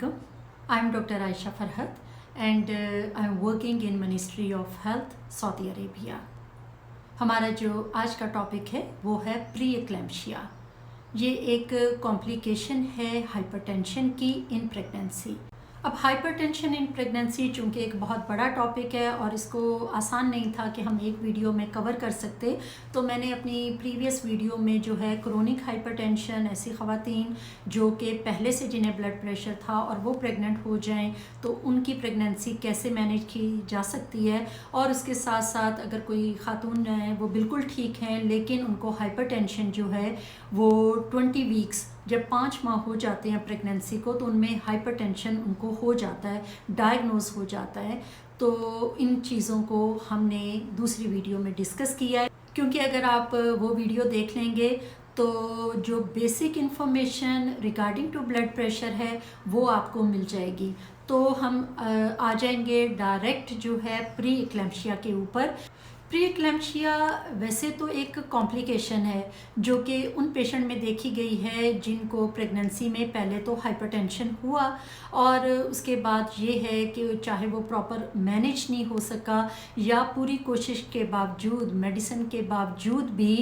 Assalamualaikum. I'm Dr. Aisha Farhat and I'm working in Ministry of Health, Saudi Arabia. हमारा जो आज का topic है वो है प्री एक्लैम्पशिया। ये एक कॉम्प्लिकेशन है हाइपरटेंशन की इन प्रेगनेंसी। अब हाइपरटेंशन इन प्रेगनेंसी चूँकि एक बहुत बड़ा टॉपिक है और इसको आसान नहीं था कि हम एक वीडियो में कवर कर सकते, तो मैंने अपनी प्रीवियस वीडियो में जो है क्रोनिक हाइपरटेंशन, ऐसी ख़वातीन जो कि पहले से जिन्हें ब्लड प्रेशर था और वो प्रेग्नेंट हो जाएं तो उनकी प्रेगनेंसी कैसे मैनेज की जा सकती है, और उसके साथ साथ अगर कोई खातून है वो बिल्कुल ठीक हैं लेकिन उनको हाइपरटेंशन जो है वो 20 वीक्स जब 5 माह हो जाते हैं प्रेगनेंसी को तो उनमें हाइपरटेंशन उनको हो जाता है, डायग्नोज हो जाता है। तो इन चीज़ों को हमने दूसरी वीडियो में डिस्कस किया है, क्योंकि अगर आप वो वीडियो देख लेंगे तो जो basic information regarding to blood pressure है वो आपको मिल जाएगी। तो हम आ जाएंगे डायरेक्ट जो है प्री एक्लैम्पशिया के ऊपर। प्री एक्लैम्पशिया वैसे तो एक कॉम्प्लिकेशन है जो कि उन पेशेंट में देखी गई है जिनको प्रेगनेंसी में पहले तो हाइपरटेंशन हुआ और उसके बाद ये है कि चाहे वो प्रॉपर मैनेज नहीं हो सका या पूरी कोशिश के बावजूद, मेडिसिन के बावजूद भी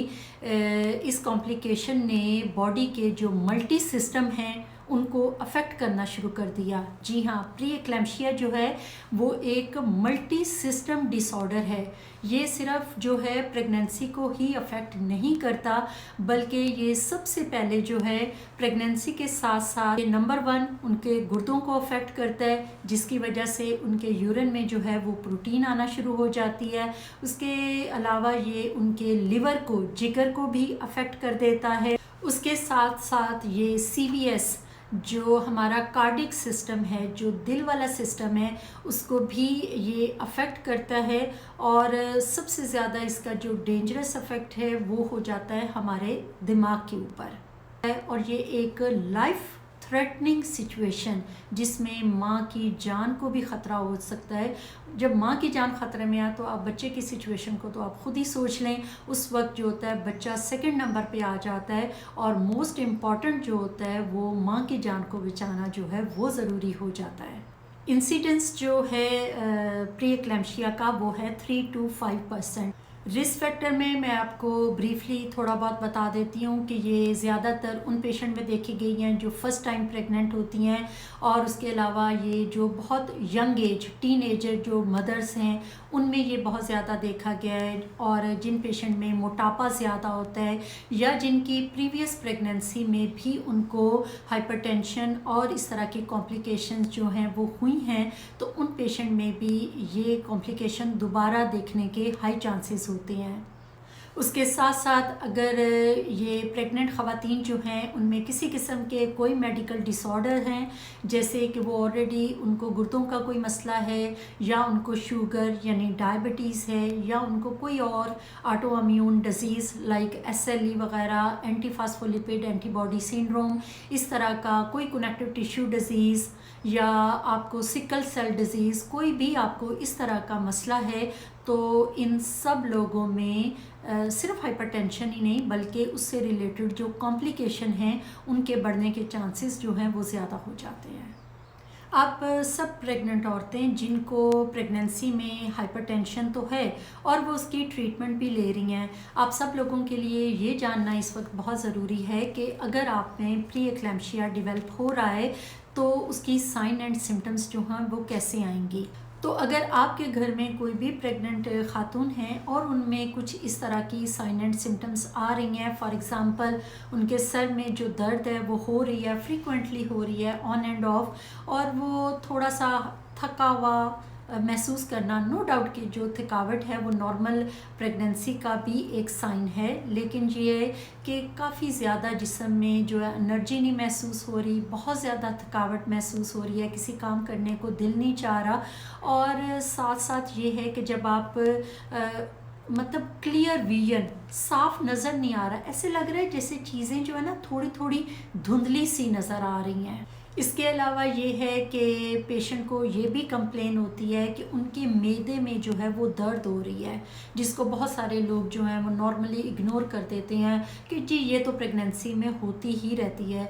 इस कॉम्प्लिकेशन ने बॉडी के जो मल्टी सिस्टम हैं उनको अफेक्ट करना शुरू कर दिया। जी हाँ, प्री एक्लैम्पशिया जो है वो एक मल्टी सिस्टम डिसऑर्डर है। ये सिर्फ जो है प्रेगनेंसी को ही अफेक्ट नहीं करता बल्कि ये सबसे पहले जो है प्रेगनेंसी के साथ साथ ये नंबर 1 उनके गुर्दों को अफेक्ट करता है, जिसकी वजह से उनके यूरिन में जो है वो प्रोटीन आना शुरू हो जाती है। उसके अलावा ये उनके लिवर को, जिगर को भी अफेक्ट कर देता है। उसके साथ साथ ये CVS जो हमारा कार्डिक सिस्टम है, जो दिल वाला सिस्टम है, उसको भी ये अफेक्ट करता है। और सबसे ज़्यादा इसका जो डेंजरस अफेक्ट है वो हो जाता है हमारे दिमाग के ऊपर। और ये एक लाइफ थ्रेटनिंग सिचुएशन जिसमें माँ की जान को भी ख़तरा हो सकता है। जब माँ की जान ख़तरे में आए तो आप बच्चे की सिचुएशन को तो आप ख़ुद ही सोच लें। उस वक्त जो होता है बच्चा सेकंड नंबर पे आ जाता है और मोस्ट इम्पॉर्टेंट जो होता है वो माँ की जान को बचाना जो है वो ज़रूरी हो जाता है। इंसिडेंस जो है प्री एक्लैम्पशिया का वो है 3 to 5%। रिस्क फैक्टर में मैं आपको ब्रीफली थोड़ा बहुत बता देती हूँ कि ये ज़्यादातर उन पेशेंट में देखी गई हैं जो फ़र्स्ट टाइम प्रेग्नेंट होती हैं, और उसके अलावा ये जो बहुत यंग एज टीनेजर जो मदर्स हैं उनमें ये बहुत ज़्यादा देखा गया है। और जिन पेशेंट में मोटापा ज़्यादा होता है या जिनकी प्रीवियस प्रेगनेंसी में भी उनको हाइपरटेंशन और इस तरह की कॉम्प्लिकेशंस जो हैं वो हुई हैं, तो उन पेशेंट में भी ये कॉम्प्लिकेशन दोबारा देखने के हाई चांसेस होते हैं। उसके साथ साथ अगर ये प्रेग्नेंट ख़वातीन जो हैं उनमें किसी किस्म के कोई मेडिकल डिसऑर्डर हैं, जैसे कि वो ऑलरेडी उनको गुर्दों का कोई मसला है या उनको शुगर यानी डायबिटीज़ है या उनको कोई और auto immune disease like SLE वगैरह, एंटी फास्फोलिपिड एंटीबॉडी सिंड्रोम, इस तरह का कोई कनेक्टिव टिश्यू डिजीज़ या आपको सिकल सेल डिज़ीज़, कोई भी आपको इस तरह का मसला है, तो इन सब लोगों में सिर्फ हाइपरटेंशन ही नहीं बल्कि उससे रिलेटेड जो कॉम्प्लिकेशन हैं उनके बढ़ने के चांसेस जो हैं वो ज़्यादा हो जाते हैं। आप सब प्रेग्नेंट औरतें जिनको प्रेगनेंसी में हाइपरटेंशन तो है और वो उसकी ट्रीटमेंट भी ले रही हैं, आप सब लोगों के लिए ये जानना इस वक्त बहुत ज़रूरी है कि अगर आप में प्री एक्लैम्पशिया डेवलप हो रहा है तो उसकी साइन एंड सिम्टम्स जो हैं वो कैसे आएंगी। तो अगर आपके घर में कोई भी प्रेग्नेंट खातून हैं और उनमें कुछ इस तरह की साइन एंड सिम्टम्स आ रही हैं, फॉर एग्ज़ाम्पल उनके सर में जो दर्द है वो हो रही है, फ्रीक्वेंटली हो रही है, ऑन एंड ऑफ, और वो थोड़ा सा थका हुआ महसूस करना, नो डाउट कि जो थकावट है वो नॉर्मल प्रेगनेंसी का भी एक साइन है, लेकिन ये है कि काफ़ी ज़्यादा जिस्म में जो है एनर्जी नहीं महसूस हो रही, बहुत ज़्यादा थकावट महसूस हो रही है, किसी काम करने को दिल नहीं चाह रहा। और साथ साथ ये है कि जब आप मतलब क्लियर विजन, साफ नज़र नहीं आ रहा, ऐसे लग रहा है जैसे चीज़ें जो है ना थोड़ी थोड़ी धुंधली सी नज़र आ रही हैं। इसके अलावा ये है कि पेशेंट को ये भी कंप्लेन होती है कि उनके मैदे में जो है वो दर्द हो रही है, जिसको बहुत सारे लोग जो हैं वो नॉर्मली इग्नोर कर देते हैं कि जी ये तो प्रेगनेंसी में होती ही रहती है।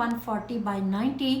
140/90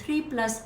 3+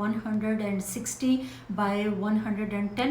160/110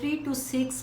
3 to 6